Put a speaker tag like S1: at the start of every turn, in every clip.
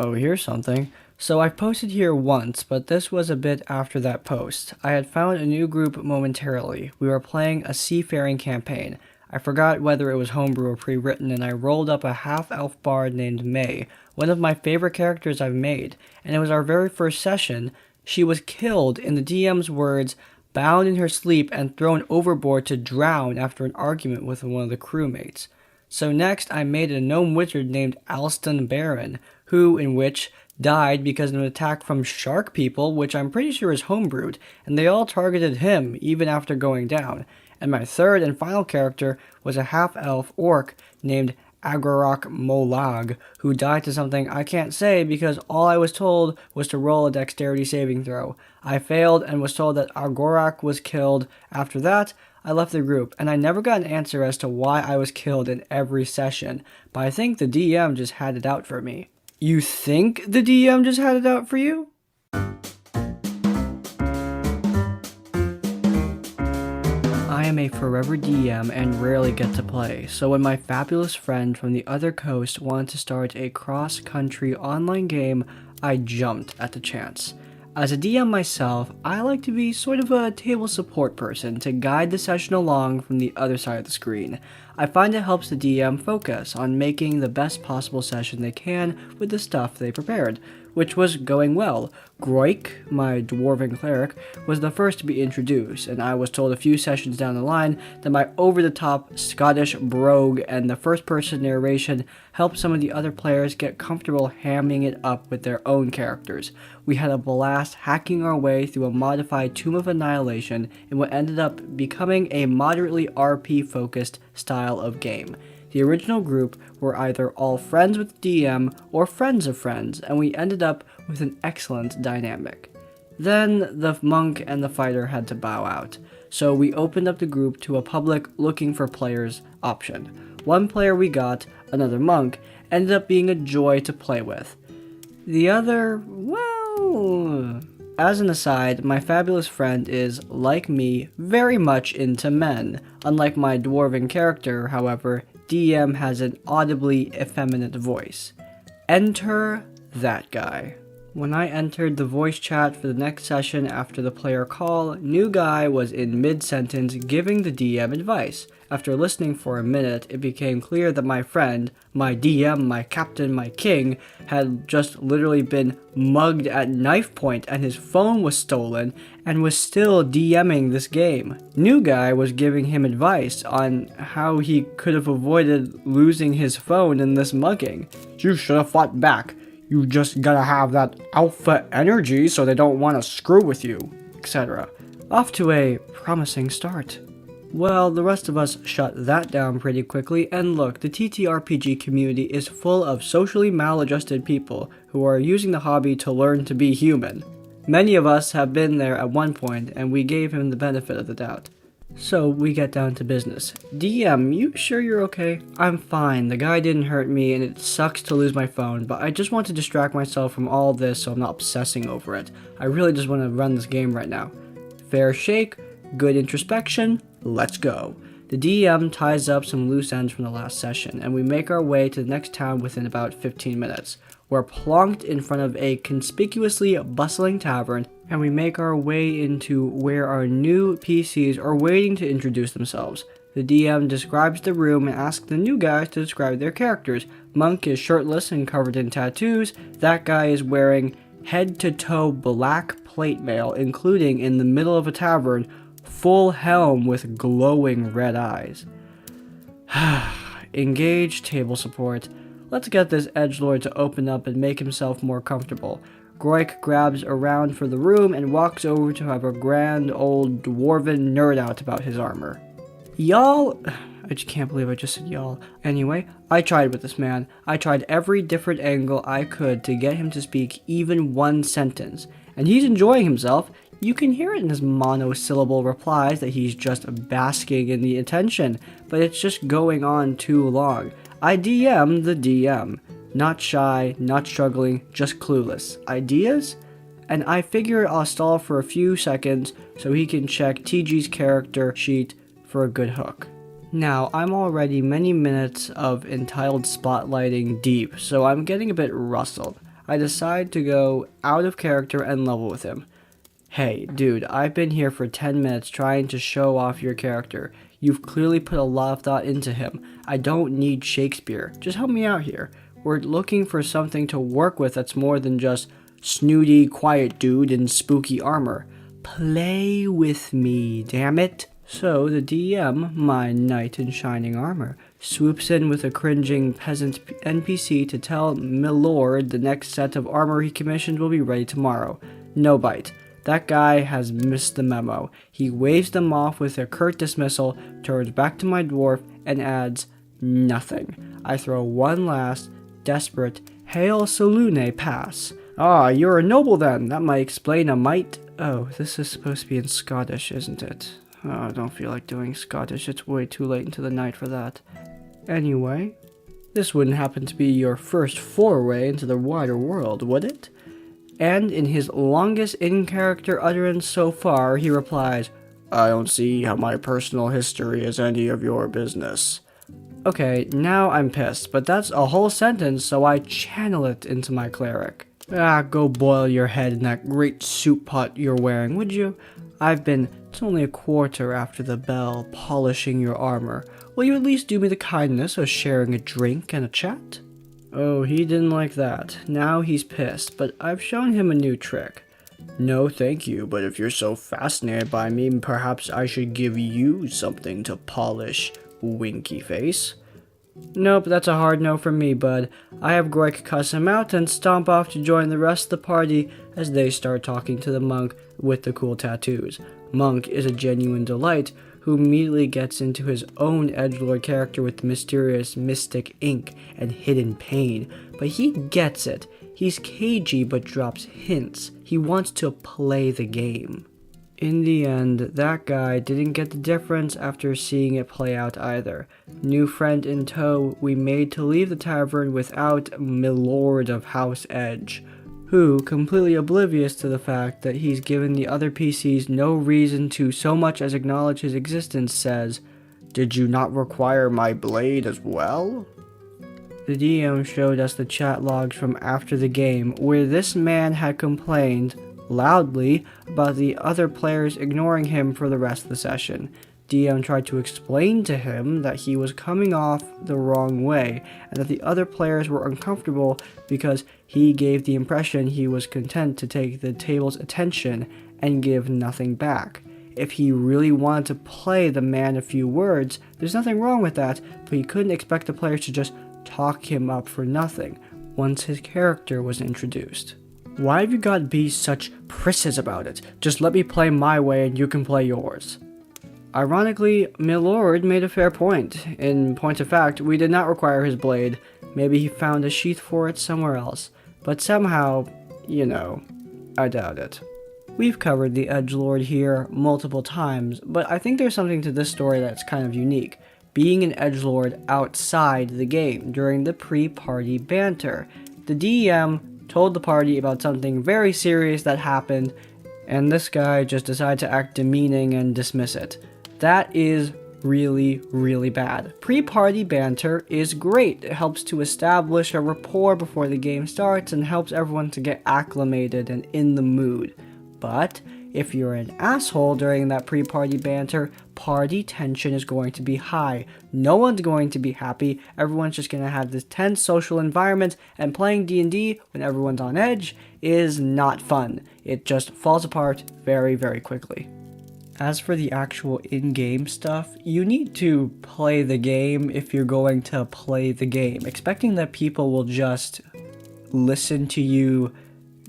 S1: Oh, here's something. So I've posted here once, but this was a bit after that post. I had found a new group momentarily. We were playing a seafaring campaign. I forgot whether it was homebrew or pre-written, and I rolled up a half-elf bard named May, one of my favorite characters I've made, and it was our very first session. She was killed, in the DM's words, bound in her sleep and thrown overboard to drown after an argument with one of the crewmates. So next I made a gnome wizard named Alston Baron, in which died because of an attack from shark people, which I'm pretty sure is homebrewed, and they all targeted him even after going down. And my third and final character was a half-elf orc named Agorok Molag, who died to something I can't say because all I was told was to roll a dexterity saving throw. I failed and was told that Agorok was killed. After that, I left the group, and I never got an answer as to why I was killed in every session, but I think the DM just had it out for me. You think the DM just had it out for you? I am a forever DM and rarely get to play, so when my fabulous friend from the other coast wanted to start a cross-country online game, I jumped at the chance. As a DM myself, I like to be sort of a table support person to guide the session along from the other side of the screen. I find it helps the DM focus on making the best possible session they can with the stuff they prepared, which was going well. Groik, my dwarven cleric, was the first to be introduced, and I was told a few sessions down the line that my over-the-top Scottish brogue and the first-person narration helped some of the other players get comfortable hamming it up with their own characters. We had a blast hacking our way through a modified Tomb of Annihilation in what ended up becoming a moderately RP-focused style of game. The original group were either all friends with the DM or friends of friends, and we ended up with an excellent dynamic. Then the monk and the fighter had to bow out, so we opened up the group to a public looking for players option. One player we got, another monk, ended up being a joy to play with. The other, well... As an aside, my fabulous friend is, like me, very much into men. Unlike my dwarven character, however, DM has an audibly effeminate voice. Enter that guy. When I entered the voice chat for the next session after the player call, new guy was in mid-sentence giving the DM advice. After listening for a minute, it became clear that my friend, my DM, my captain, my king, had just literally been mugged at knife point and his phone was stolen and was still DMing this game. New guy was giving him advice on how he could have avoided losing his phone in this mugging. You should have fought back. You just gotta have that alpha energy so they don't want to screw with you, etc. Off to a promising start. Well, the rest of us shut that down pretty quickly, and look, the TTRPG community is full of socially maladjusted people who are using the hobby to learn to be human. Many of us have been there at one point, and we gave him the benefit of the doubt. So we get down to business. DM, you sure you're okay? I'm fine, the guy didn't hurt me, and it sucks to lose my phone, but I just want to distract myself from all this so I'm not obsessing over it. I really just want to run this game right now. Fair shake, good introspection, let's go. The DM ties up some loose ends from the last session, and we make our way to the next town within about 15 minutes. We're plonked in front of a conspicuously bustling tavern, and we make our way into where our new PCs are waiting to introduce themselves. The DM describes the room and asks the new guys to describe their characters. Monk is shirtless and covered in tattoos. That guy is wearing head-to-toe black plate mail, including, in the middle of a tavern, full helm with glowing red eyes. Engage table support. Let's get this edgelord to open up and make himself more comfortable. Groik grabs around for the room and walks over to have a grand old dwarven nerd out about his armor. Y'all... I just can't believe I just said y'all. Anyway, I tried with this man. I tried every different angle I could to get him to speak even one sentence. And he's enjoying himself. You can hear it in his monosyllable replies that he's just basking in the attention, but it's just going on too long. I DM the DM. Not shy, not struggling, just clueless. Ideas? And I figure I'll stall for a few seconds so he can check TG's character sheet for a good hook. Now, I'm already many minutes of entitled spotlighting deep, so I'm getting a bit rustled. I decide to go out of character and level with him. Hey, dude, I've been here for 10 minutes trying to show off your character. You've clearly put a lot of thought into him. I don't need Shakespeare. Just help me out here. We're looking for something to work with that's more than just snooty, quiet dude in spooky armor. Play with me, damn it. So the DM, my knight in shining armor, swoops in with a cringing peasant NPC to tell Milord the next set of armor he commissioned will be ready tomorrow. No bite. That guy has missed the memo. He waves them off with a curt dismissal, turns back to my dwarf, and adds nothing. I throw one last, desperate, Hail Salune pass. Ah, you're a noble then. That might explain a might. Oh, this is supposed to be in Scottish, isn't it? Oh, I don't feel like doing Scottish. It's way too late into the night for that. Anyway, this wouldn't happen to be your first foray into the wider world, would it? And in his longest in-character utterance so far, he replies, I don't see how my personal history is any of your business. Okay, now I'm pissed, but that's a whole sentence, so I channel it into my cleric. Ah, go boil your head in that great soup pot you're wearing, would you? It's only a quarter after the bell, polishing your armor. Will you at least do me the kindness of sharing a drink and a chat? Oh, he didn't like that. Now he's pissed, but I've shown him a new trick. No, thank you, but if you're so fascinated by me, perhaps I should give you something to polish, winky face. Nope, that's a hard no from me, bud. I have Groik cuss him out and stomp off to join the rest of the party as they start talking to the monk with the cool tattoos. Monk is a genuine delight, who immediately gets into his own edgelord character with the mysterious mystic ink and hidden pain. But he gets it. He's cagey but drops hints. He wants to play the game. In the end, that guy didn't get the difference after seeing it play out either. New friend in tow, we made to leave the tavern without Milord of House Edge, who, completely oblivious to the fact that he's given the other PCs no reason to so much as acknowledge his existence, says, Did you not require my blade as well? The DM showed us the chat logs from after the game, where this man had complained, loudly, about the other players ignoring him for the rest of the session. DM tried to explain to him that he was coming off the wrong way, and that the other players were uncomfortable because he gave the impression he was content to take the table's attention and give nothing back. If he really wanted to play the man a few words, there's nothing wrong with that, but he couldn't expect the players to just talk him up for nothing once his character was introduced. Why have you got to be such prisses about it? Just let me play my way and you can play yours. Ironically, Milord made a fair point. In point of fact, we did not require his blade. Maybe he found a sheath for it somewhere else. But somehow, I doubt it. We've covered the Edgelord here multiple times, but I think there's something to this story that's kind of unique. Being an Edgelord outside the game during the pre-party banter. The DM told the party about something very serious that happened, and this guy just decided to act demeaning and dismiss it. That is really, really bad. Pre-party banter is great. It helps to establish a rapport before the game starts and helps everyone to get acclimated and in the mood. But if you're an asshole during that pre-party banter, party tension is going to be high. No one's going to be happy. Everyone's just going to have this tense social environment, and playing D&D when everyone's on edge is not fun. It just falls apart very, very quickly. As for the actual in-game stuff, you need to play the game if you're going to play the game. Expecting that people will just listen to you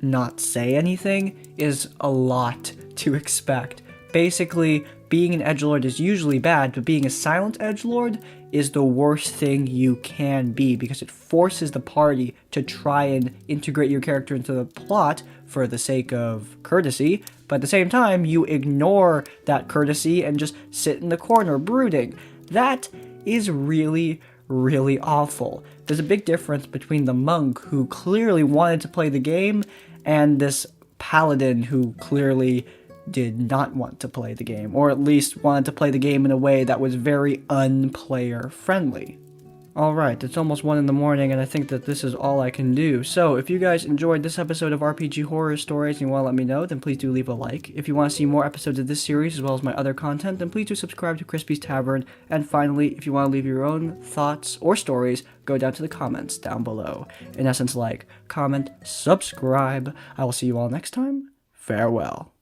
S1: not say anything is a lot to expect. Basically, being an edgelord is usually bad, but being a silent edgelord is the worst thing you can be because it forces the party to try and integrate your character into the plot for the sake of courtesy, but at the same time, you ignore that courtesy and just sit in the corner brooding. That is really, really awful. There's a big difference between the monk who clearly wanted to play the game and this paladin who clearly did not want to play the game, or at least wanted to play the game in a way that was very unplayer friendly. Alright, it's almost 1 in the morning, and I think that this is all I can do. So, if you guys enjoyed this episode of RPG Horror Stories and you want to let me know, then please do leave a like. If you want to see more episodes of this series as well as my other content, then please do subscribe to Crispy's Tavern. And finally, if you want to leave your own thoughts or stories, go down to the comments down below. In essence, like, comment, subscribe. I will see you all next time. Farewell.